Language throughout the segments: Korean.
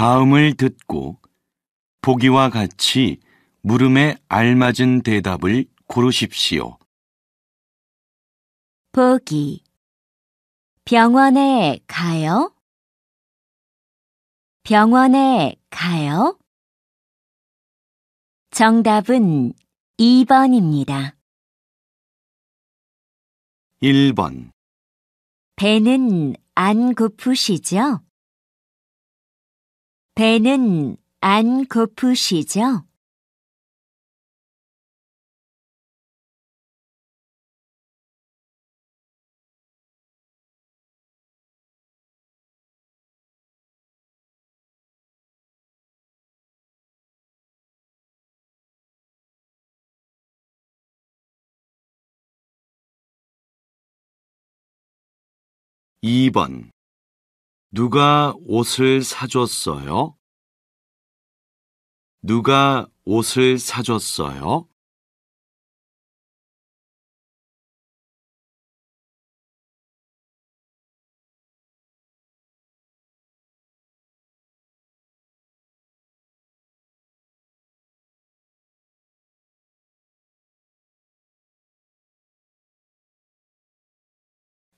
다음을 듣고 보기와 같이 물음에 알맞은 대답을 고르십시오. 보기. 병원에 가요? 병원에 가요? 정답은 2번입니다. 1번. 배는 안 고프시죠? 배는 안 고프시죠? 2번. 누가 옷을 사줬어요? 누가 옷을 사줬어요?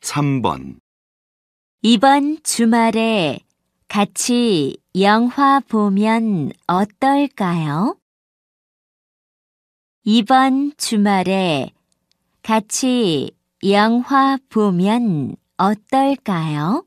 3번. 이번 주말에 같이 영화 보면 어떨까요? 이번 주말에 같이 영화 보면 어떨까요?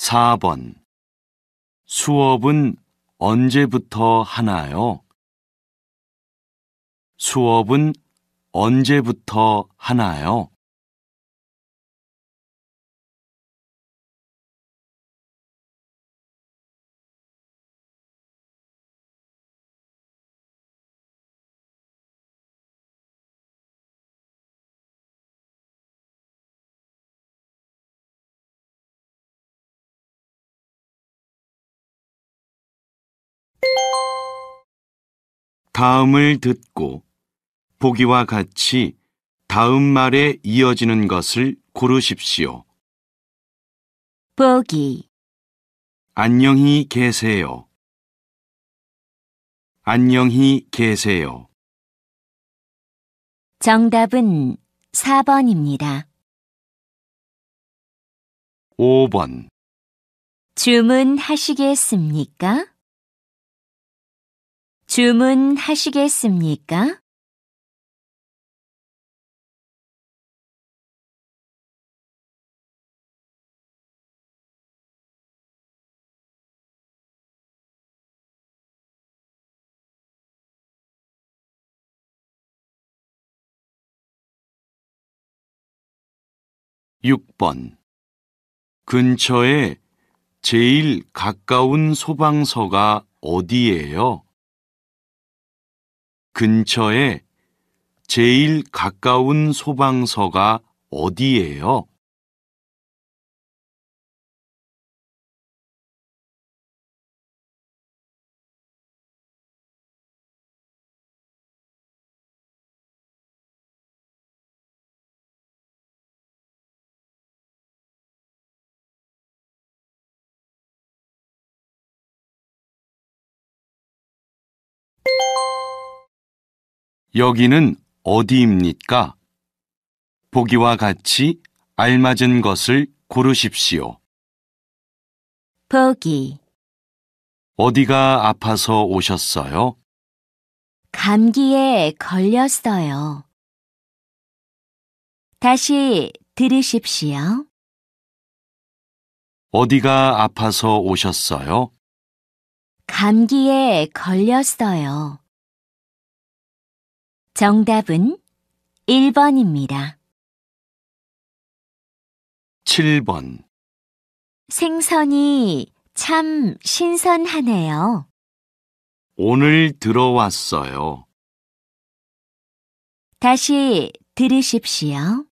4번. 수업은 언제부터 하나요? 수업은 언제부터 하나요? '다음을 듣고 보기와 같이 다음 말에 이어지는 것을 고르십시오. 보기. 안녕히 계세요. 안녕히 계세요. 정답은 4번입니다. 5번. 주문하시겠습니까? 주문하시겠습니까? 6번. 근처에 제일 가까운 소방서가 어디예요? 근처에 제일 가까운 소방서가 어디예요? '여기는 어디입니까?' 보기와 같이 알맞은 것을 고르십시오. 보기. 어디가 아파서 오셨어요? 감기에 걸렸어요. 다시 들으십시오. 어디가 아파서 오셨어요? 감기에 걸렸어요. 정답은 1번입니다. 7번. 생선이 참 신선하네요. 오늘 들어왔어요. 다시 들으십시오.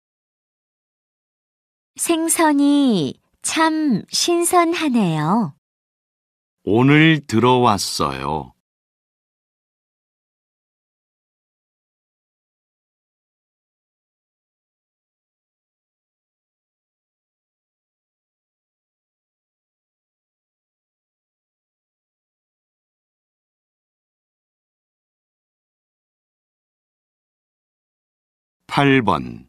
생선이 참 신선하네요. 오늘 들어왔어요. 8번.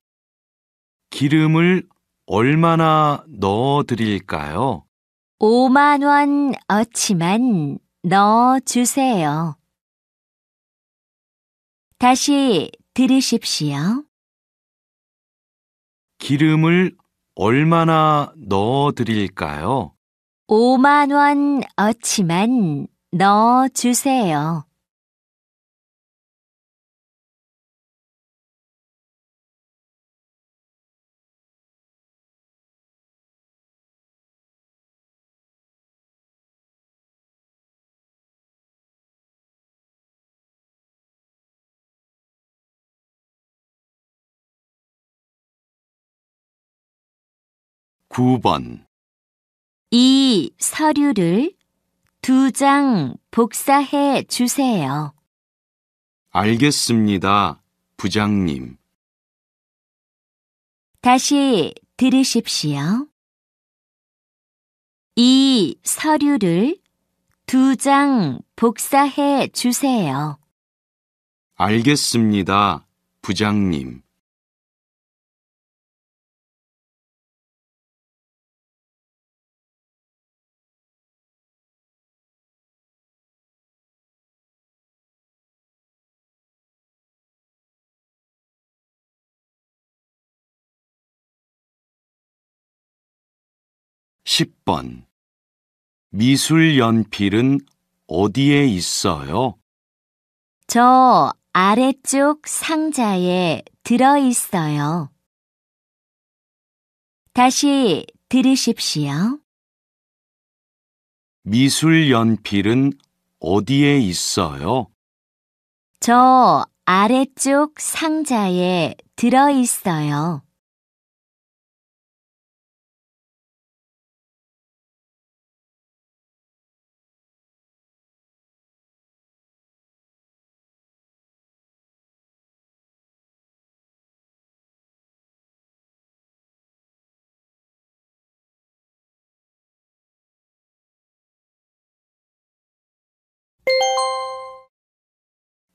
기름을 얼마나 넣어 드릴까요? 5만 원 어치만 넣어 주세요. 다시 들으십시오. 기름을 얼마나 넣어 드릴까요? 5만 원 어치만 넣어 주세요. 구 번. 이 서류를 2장 복사해 주세요. 알겠습니다, 부장님. 다시 들으십시오. 이 서류를 2장 복사해 주세요. 알겠습니다, 부장님. 10번. 미술 연필은 어디에 있어요? 저 아래쪽 상자에 들어 있어요. 다시 들으십시오. 미술 연필은 어디에 있어요? 저 아래쪽 상자에 들어 있어요.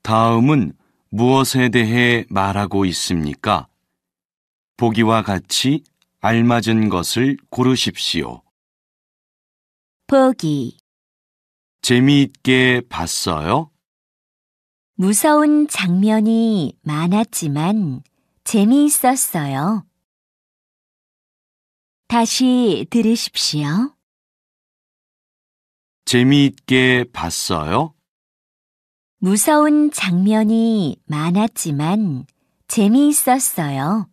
'다음은 무엇에 대해 말하고 있습니까? 보기와 같이 알맞은 것을 고르십시오. 보기. 재미있게 봤어요? 무서운 장면이 많았지만 재미있었어요. 다시 들으십시오. 재미있게 봤어요? 무서운 장면이 많았지만 재미있었어요.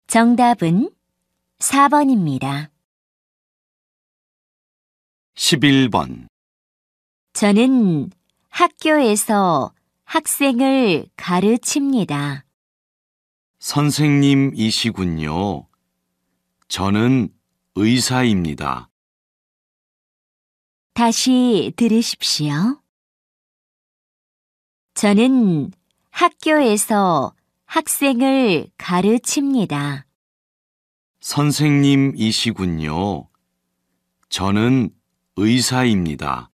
정답은 4번입니다. 11번. 저는 학교에서 학생을 가르칩니다. 선생님이시군요. 저는 의사입니다. 다시 들으십시오. 저는 학교에서 학생을 가르칩니다. 선생님이시군요. 저는 의사입니다.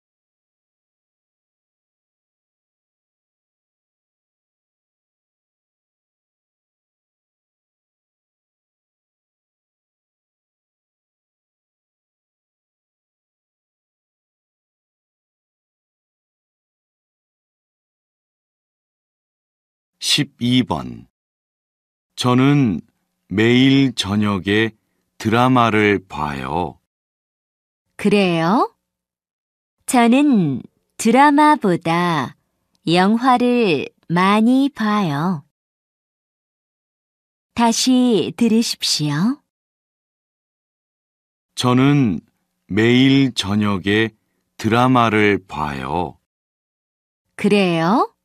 12번. 저는 매일 저녁에 드라마를 봐요. 그래요? 저는 드라마보다 영화를 많이 봐요. 다시 들으십시오. 저는 매일 저녁에 드라마를 봐요. 그래요?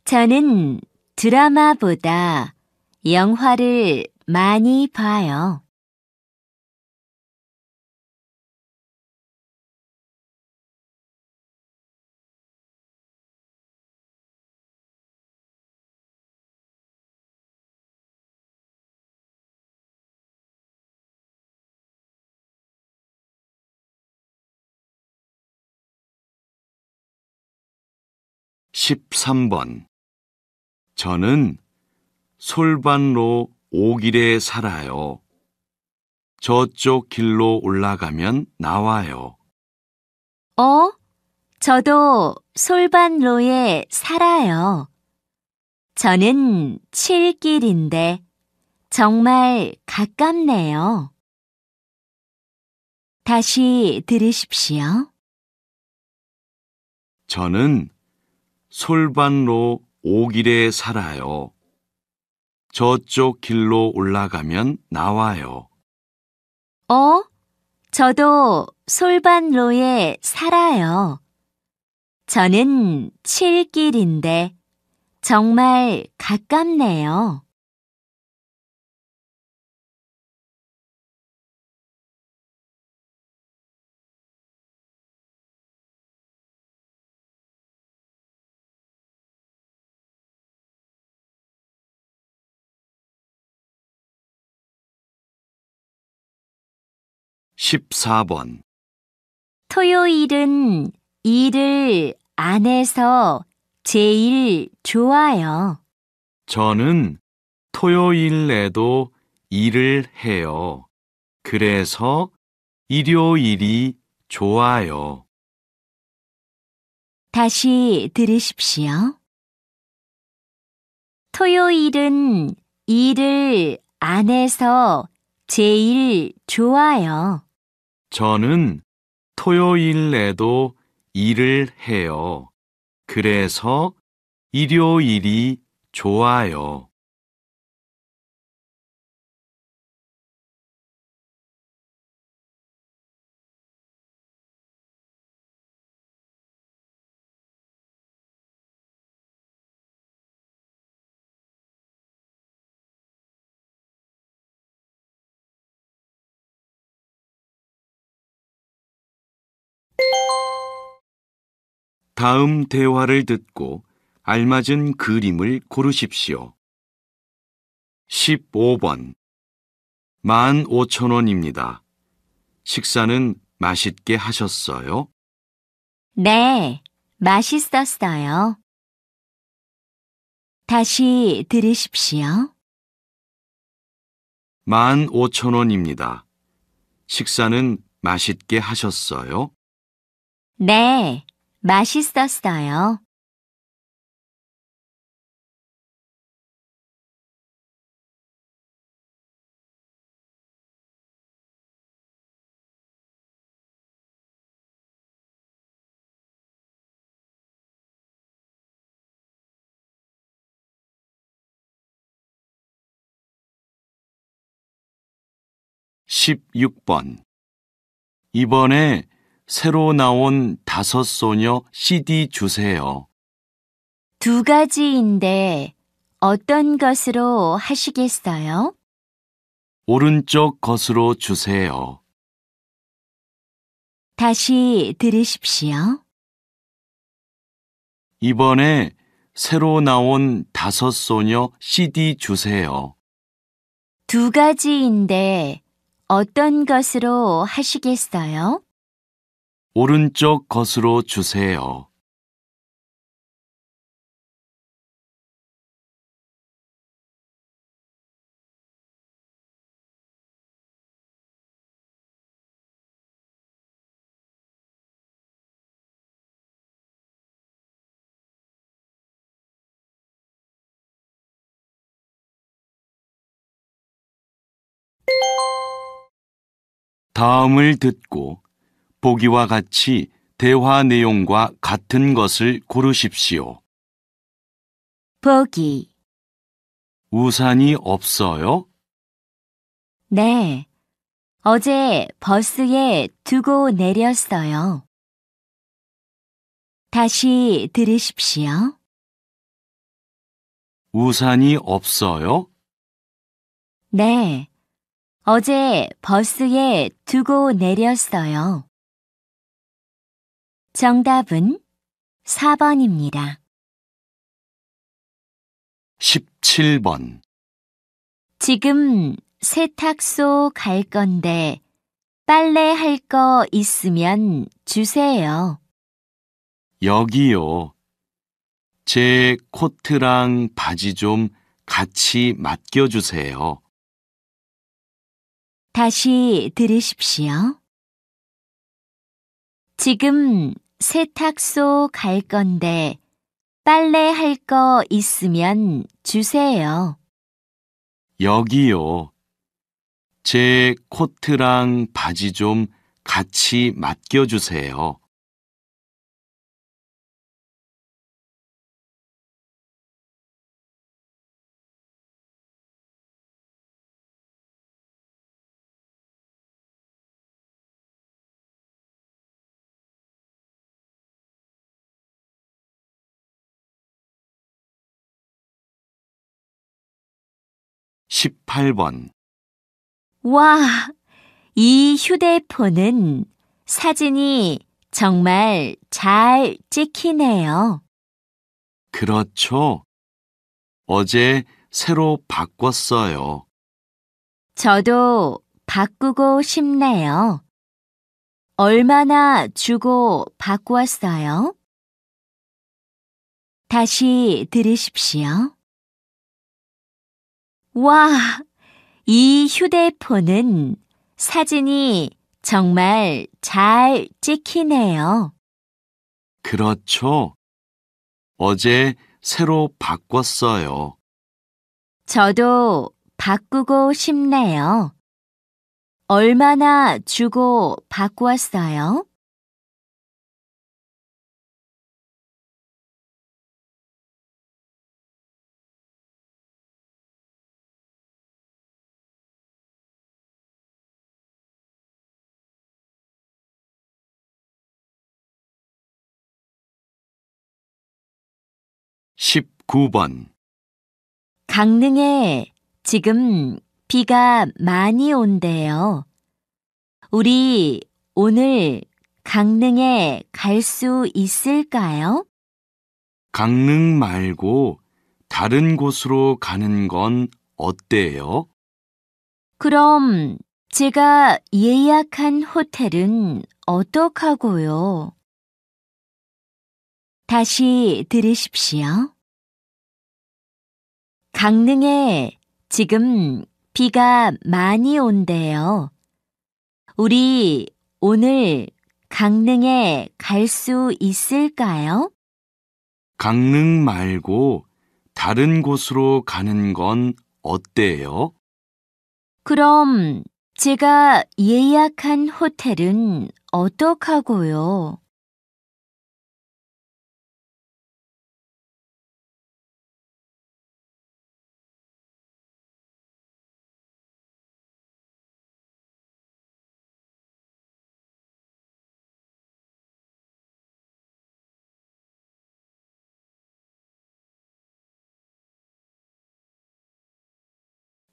저는 드라마보다 영화를 많이 봐요. 십삼 번 저는 솔반로 오길에 살아요. 저쪽 길로 올라가면 나와요. 저도 솔반로에 살아요. 저는 7길인데 정말 가깝네요. 다시 들으십시오. 저는 솔반로 오길에 살아요. 저쪽 길로 올라가면 나와요. 저도 솔반로에 살아요. 저는 7길인데 정말 가깝네요. 십사 번 토요일은 일을 안 해서 제일 좋아요. 저는 토요일에도 일을 해요. 그래서 일요일이 좋아요. 다시 들으십시오. 토요일은 일을 안 해서 제일 좋아요. 저는 토요일에도 일을 해요. 그래서 일요일이 좋아요. 다음 대화를 듣고 알맞은 그림을 고르십시오. 15번 15,000원입니다. 식사는 맛있게 하셨어요? 네, 맛있었어요. 다시 들으십시오. 15,000원입니다. 식사는 맛있게 하셨어요? 네, 맛있었어요. 십육 번 이번에 새로 나온 다섯 소녀 CD 주세요. 2가지인데 어떤 것으로 하시겠어요? 오른쪽 것으로 주세요. 다시 들으십시오. 이번에 새로 나온 다섯 소녀 CD 주세요. 2가지인데 어떤 것으로 하시겠어요? 오른쪽 것으로 주세요. 다음을 듣고 보기와 같이 대화 내용과 같은 것을 고르십시오. 보기. 우산이 없어요? 네. 어제 버스에 두고 내렸어요. 다시 들으십시오. 우산이 없어요? 네. 어제 버스에 두고 내렸어요. 정답은 4번입니다. 17번. 지금 세탁소 갈 건데 빨래 할 거 있으면 주세요. 여기요. 제 코트랑 바지 좀 같이 맡겨주세요. 다시 들으십시오. 지금 세탁소 갈 건데 빨래 할 거 있으면 주세요. 여기요. 제 코트랑 바지 좀 같이 맡겨주세요. 십팔 번. 와, 이 휴대폰은 사진이 정말 잘 찍히네요. 그렇죠. 어제 새로 바꿨어요. 저도 바꾸고 싶네요. 얼마나 주고 바꾸었어요? 다시 들으십시오. 와, 이 휴대폰은 사진이 정말 잘 찍히네요. 그렇죠. 어제 새로 바꿨어요. 저도 바꾸고 싶네요. 얼마나 주고 바꾸었어요? 십구 번. 강릉에 지금 비가 많이 온대요. 우리 오늘 강릉에 갈 수 있을까요? 강릉 말고 다른 곳으로 가는 건 어때요? 그럼 제가 예약한 호텔은 어떡하고요? 다시 들으십시오. 강릉에 지금 비가 많이 온대요. 우리 오늘 강릉에 갈 수 있을까요? 강릉 말고 다른 곳으로 가는 건 어때요? 그럼 제가 예약한 호텔은 어떡하고요?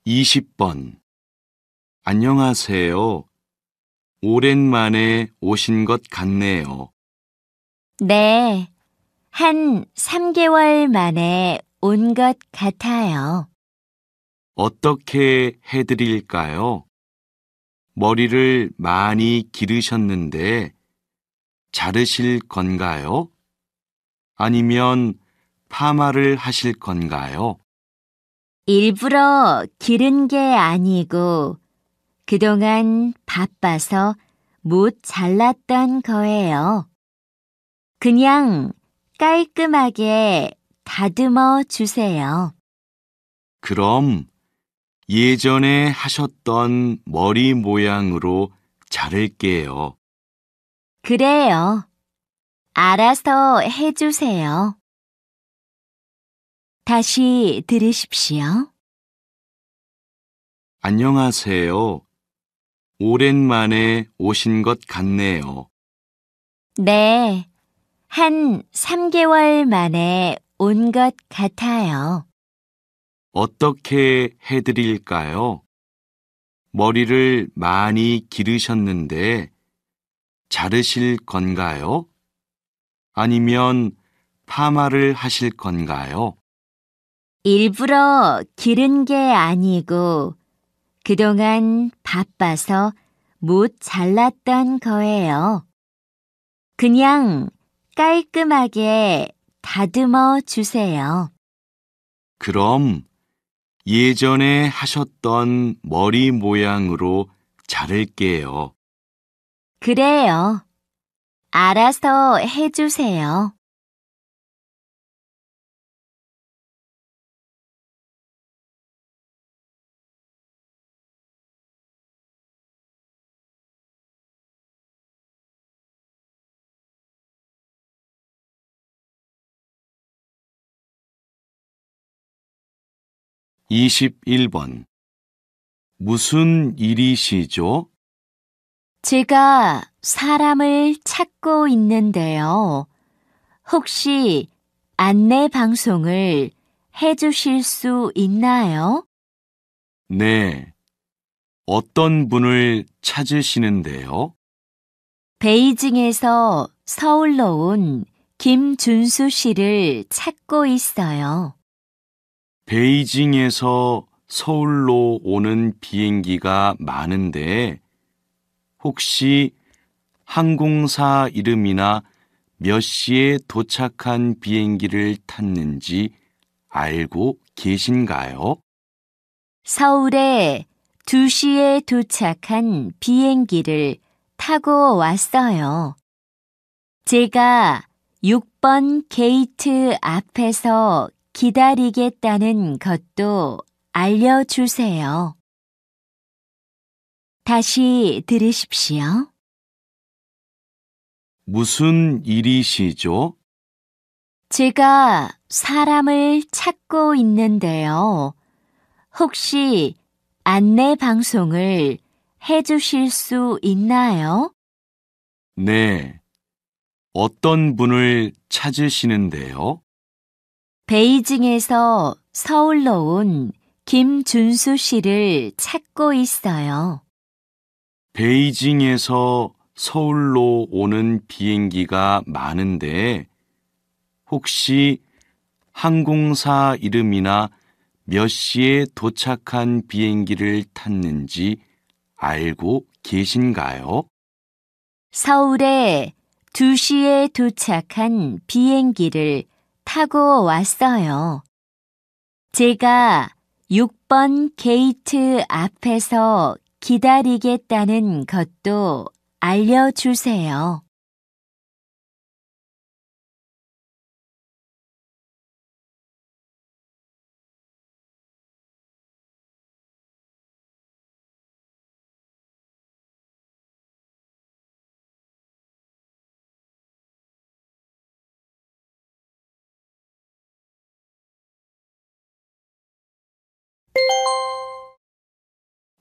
이십 번. 안녕하세요. 오랜만에 오신 것 같네요. 네, 한 3개월 만에 온 것 같아요. 어떻게 해드릴까요? 머리를 많이 기르셨는데 자르실 건가요? 아니면 파마를 하실 건가요? 일부러 기른 게 아니고 그동안 바빠서 못 잘랐던 거예요. 그냥 깔끔하게 다듬어 주세요. 그럼 예전에 하셨던 머리 모양으로 자를게요. 그래요. 알아서 해주세요. 다시 들으십시오. 안녕하세요. 오랜만에 오신 것 같네요. 네, 한 3개월 만에 온 것 같아요. 어떻게 해드릴까요? 머리를 많이 기르셨는데 자르실 건가요? 아니면 파마를 하실 건가요? 일부러 기른 게 아니고 그동안 바빠서 못 잘랐던 거예요. 그냥 깔끔하게 다듬어 주세요. 그럼 예전에 하셨던 머리 모양으로 자를게요. 그래요. 알아서 해주세요. (21번) 무슨 일이시죠? 제가 사람을 찾고 있는데요. 혹시 안내 방송을 해주실 수 있나요? 네. 어떤 분을 찾으시는데요? 베이징에서 서울로 온 김준수 씨를 찾고 있어요. 베이징에서 서울로 오는 비행기가 많은데 혹시 항공사 이름이나 몇 시에 도착한 비행기를 탔는지 알고 계신가요? 서울에 2시에 도착한 비행기를 타고 왔어요. 제가 6번 게이트 앞에서 기다리겠다는 것도 알려주세요. 다시 들으십시오. 무슨 일이시죠? 제가 사람을 찾고 있는데요. 혹시 안내 방송을 해주실 수 있나요? 네. 어떤 분을 찾으시는데요? 베이징에서 서울로 온 김준수 씨를 찾고 있어요. 베이징에서 서울로 오는 비행기가 많은데 혹시 항공사 이름이나 몇 시에 도착한 비행기를 탔는지 알고 계신가요? 서울에 2시에 도착한 비행기를 타고 왔어요. 제가 6번 게이트 앞에서 기다리겠다는 것도 알려주세요.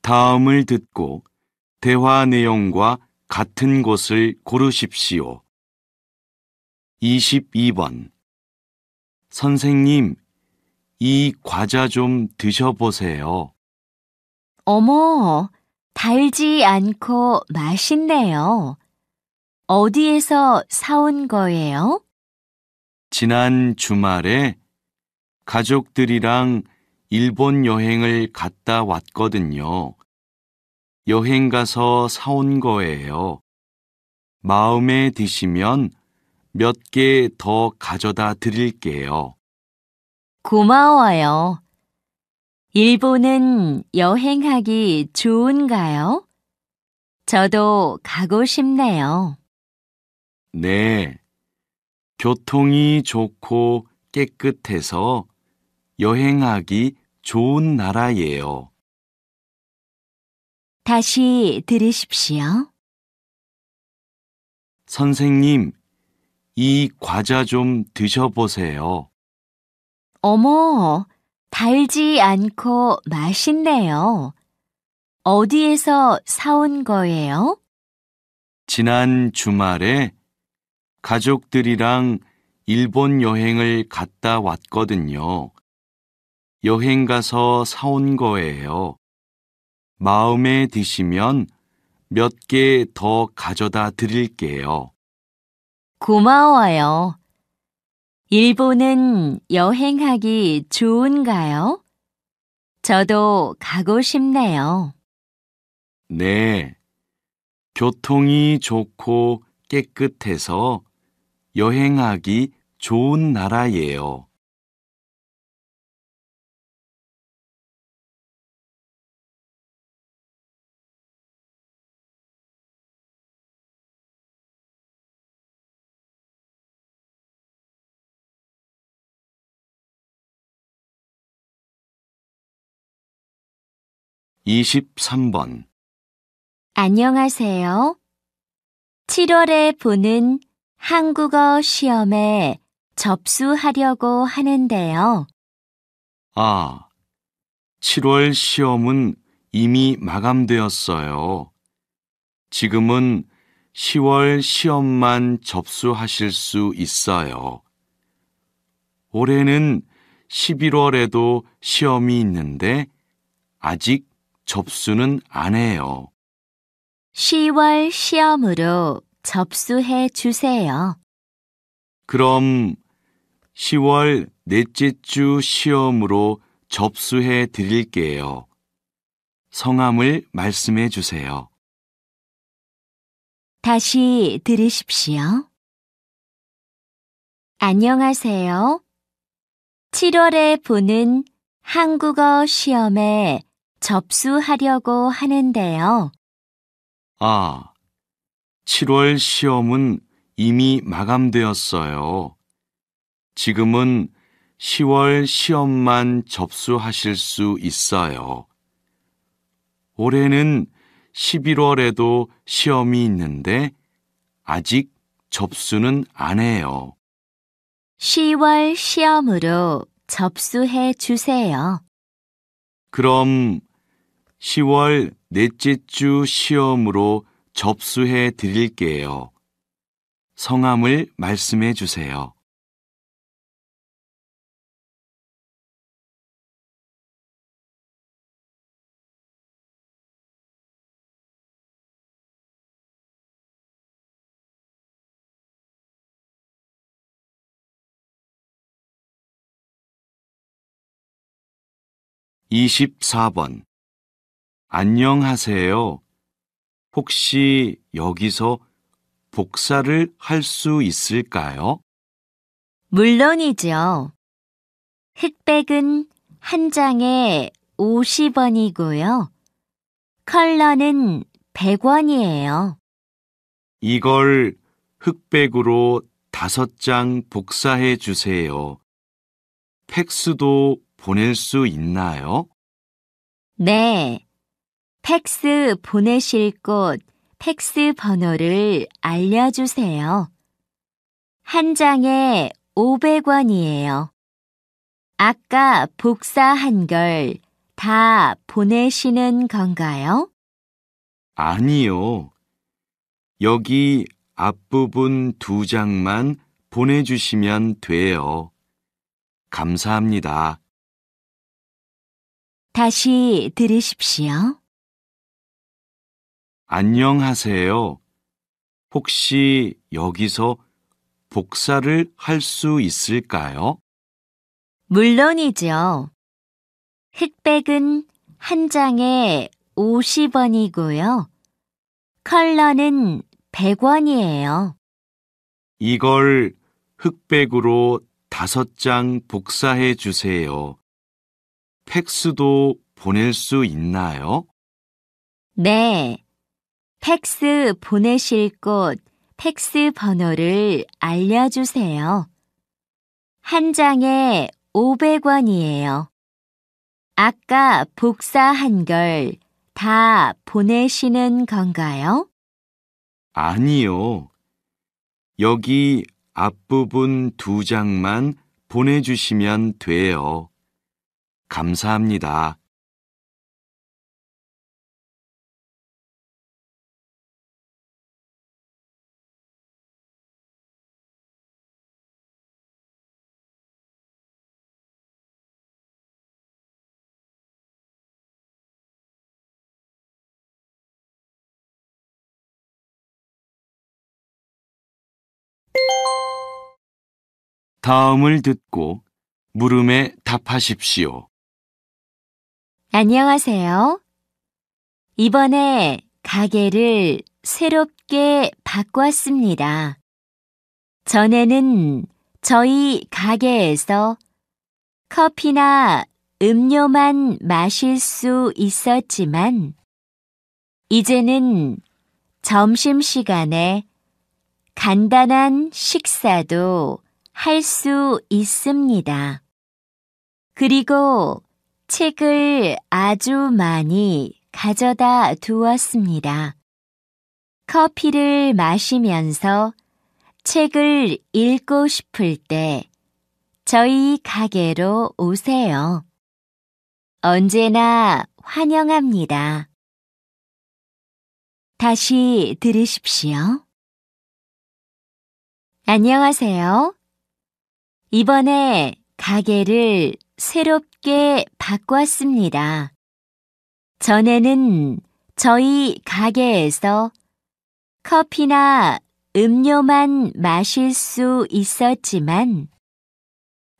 다음을 듣고 대화 내용과 같은 곳을 고르십시오. 22번. 선생님, 이 과자 좀 드셔보세요. 어머, 달지 않고 맛있네요. 어디에서 사온 거예요? 지난 주말에 가족들이랑 일본 여행을 갔다 왔거든요. 여행 가서 사온 거예요. 마음에 드시면 몇 개 더 가져다 드릴게요. 고마워요. 일본은 여행하기 좋은가요? 저도 가고 싶네요. 네. 교통이 좋고 깨끗해서 여행하기 좋은 나라예요. 다시 들으십시오. 선생님, 이 과자 좀 드셔보세요. 어머, 달지 않고 맛있네요. 어디에서 사온 거예요? 지난 주말에 가족들이랑 일본 여행을 갔다 왔거든요. 여행 가서 사온 거예요. 마음에 드시면 몇 개 더 가져다 드릴게요. 고마워요. 일본은 여행하기 좋은가요? 저도 가고 싶네요. 네, 교통이 좋고 깨끗해서 여행하기 좋은 나라예요. (23번) 안녕하세요. 7월에 보는 한국어 시험에 접수하려고 하는데요. 7월 시험은 이미 마감되었어요. 지금은 10월 시험만 접수하실 수 있어요. 올해는 11월에도 시험이 있는데 아직 접수는 안 해요. 10월 시험으로 접수해 주세요. 그럼 10월 넷째 주 시험으로 접수해 드릴게요. 성함을 말씀해 주세요. 다시 들으십시오. 안녕하세요. 7월에 보는 한국어 시험에 접수하려고 하는데요. 7월 시험은 이미 마감되었어요. 지금은 10월 시험만 접수하실 수 있어요. 올해는 11월에도 시험이 있는데 아직 접수는 안 해요. 10월 시험으로 접수해 주세요. 그럼 10월 넷째 주 시험으로 접수해 드릴게요. 성함을 말씀해 주세요. (24번) 안녕하세요. 혹시 여기서 복사를 할 수 있을까요? 물론이죠. 흑백은 한 장에 50원이고요. 컬러는 100원이에요. 이걸 흑백으로 5장 복사해 주세요. 팩스도 보낼 수 있나요? 네. 팩스 보내실 곳 팩스 번호를 알려주세요. 한 장에 500원이에요. 아까 복사한 걸 다 보내시는 건가요? 아니요. 여기 앞부분 2장만 보내주시면 돼요. 감사합니다. 다시 들으십시오. 안녕하세요. 혹시 여기서 복사를 할 수 있을까요? 물론이죠. 흑백은 한 장에 50원이고요. 컬러는 100원이에요. 이걸 흑백으로 5장 복사해 주세요. 팩스도 보낼 수 있나요? 네. 팩스 보내실 곳 팩스 번호를 알려주세요. 한 장에 500원이에요. 아까 복사한 걸 다 보내시는 건가요? 아니요. 여기 앞부분 2장만 보내주시면 돼요. 감사합니다. 다음을 듣고 물음에 답하십시오. 안녕하세요. 이번에 가게를 새롭게 바꿨습니다. 전에는 저희 가게에서 커피나 음료만 마실 수 있었지만, 이제는 점심시간에 간단한 식사도 할 수 있습니다. 그리고 책을 아주 많이 가져다 두었습니다. 커피를 마시면서 책을 읽고 싶을 때 저희 가게로 오세요. 언제나 환영합니다. 다시 들으십시오. 안녕하세요. 이번에 가게를 새롭게 바꿨습니다. 전에는 저희 가게에서 커피나 음료만 마실 수 있었지만,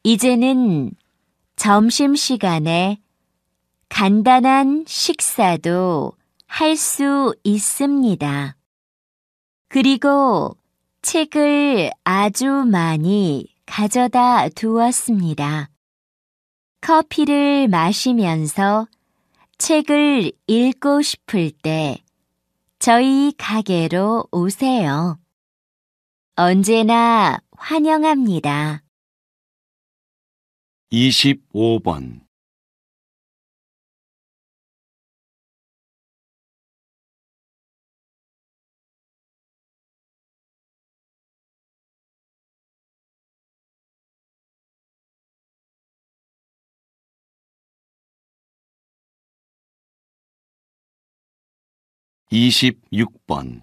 이제는 점심시간에 간단한 식사도 할 수 있습니다. 그리고 책을 아주 많이 가져다 두었습니다. 커피를 마시면서 책을 읽고 싶을 때 저희 가게로 오세요. 언제나 환영합니다. 25번. 26번.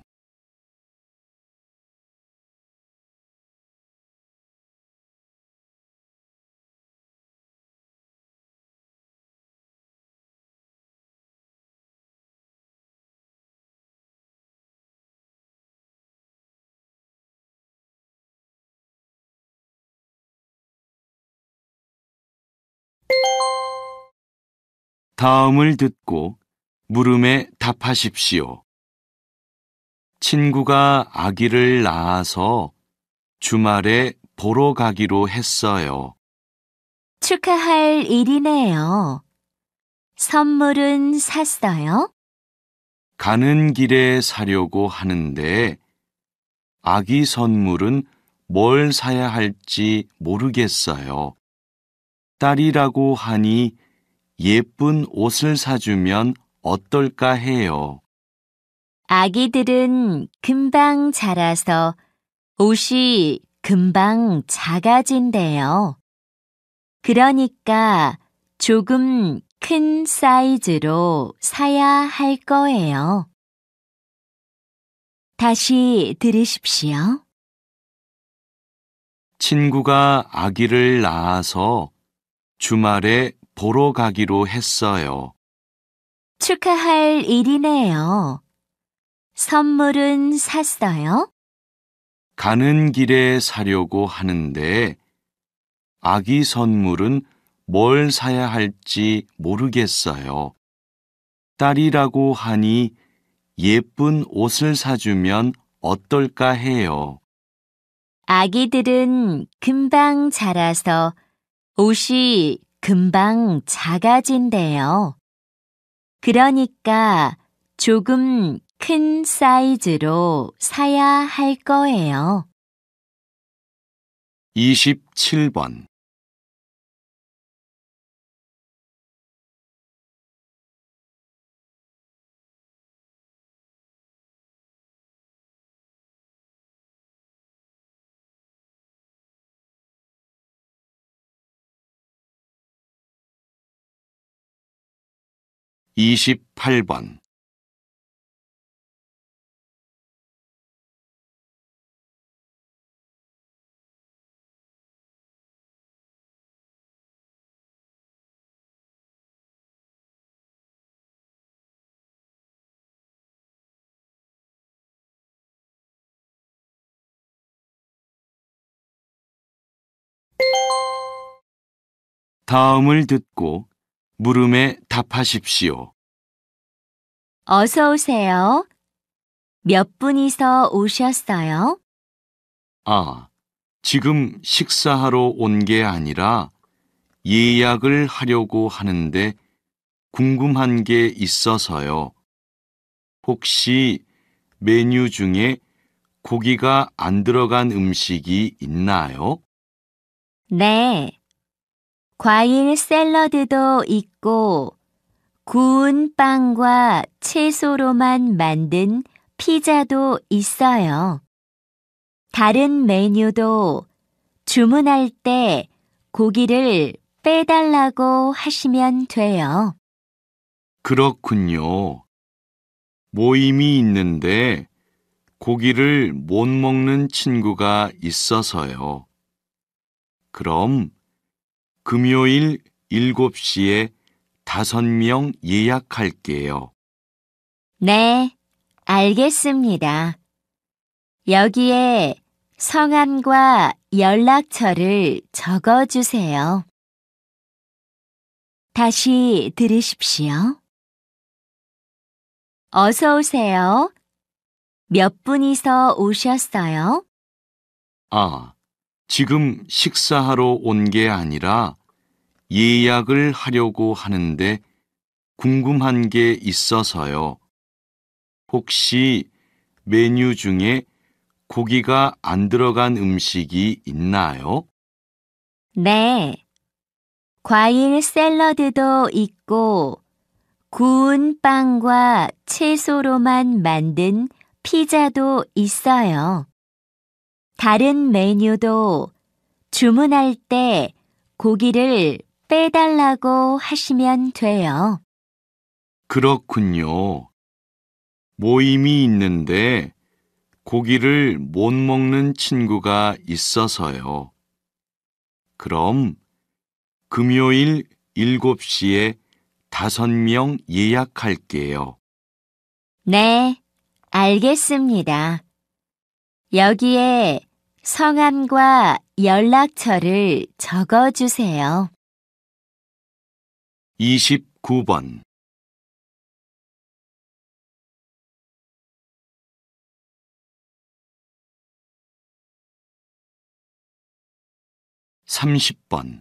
'다음을 듣고 물음에 답하십시오. 친구가 아기를 낳아서 주말에 보러 가기로 했어요. 축하할 일이네요. 선물은 샀어요? 가는 길에 사려고 하는데 아기 선물은 뭘 사야 할지 모르겠어요. 딸이라고 하니 예쁜 옷을 사주면 어떨까 해요. 아기들은 금방 자라서 옷이 금방 작아진대요. 그러니까 조금 큰 사이즈로 사야 할 거예요. 다시 들으십시오. 친구가 아기를 낳아서 주말에 보러 가기로 했어요. 축하할 일이네요. 선물은 샀어요? 가는 길에 사려고 하는데 아기 선물은 뭘 사야 할지 모르겠어요. 딸이라고 하니 예쁜 옷을 사주면 어떨까 해요. 아기들은 금방 자라서 옷이 금방 작아진대요. 그러니까 조금 큰 사이즈로 사야 할 거예요. 27번. 28번. 다음을 듣고 물음에 답하십시오. 어서 오세요. 몇 분이서 오셨어요? 아, 지금 식사하러 온 게 아니라 예약을 하려고 하는데 궁금한 게 있어서요. 혹시 메뉴 중에 고기가 안 들어간 음식이 있나요? 네. 과일 샐러드도 있고, 구운 빵과 채소로만 만든 피자도 있어요. 다른 메뉴도 주문할 때 고기를 빼달라고 하시면 돼요. 그렇군요. 모임이 있는데 고기를 못 먹는 친구가 있어서요. 그럼 금요일 7시에 5명 예약할게요. 네, 알겠습니다. 여기에 성함과 연락처를 적어주세요. 다시 들으십시오. 어서 오세요. 몇 분이서 오셨어요? 아, 지금 식사하러 온 게 아니라 예약을 하려고 하는데 궁금한 게 있어서요. 혹시 메뉴 중에 고기가 안 들어간 음식이 있나요? 네. 과일 샐러드도 있고, 구운 빵과 채소로만 만든 피자도 있어요. 다른 메뉴도 주문할 때 고기를 빼달라고 하시면 돼요. 그렇군요. 모임이 있는데 고기를 못 먹는 친구가 있어서요. 그럼 금요일 7시에 5명 예약할게요. 네, 알겠습니다. 여기에 성함과 연락처를 적어주세요. 29번 30번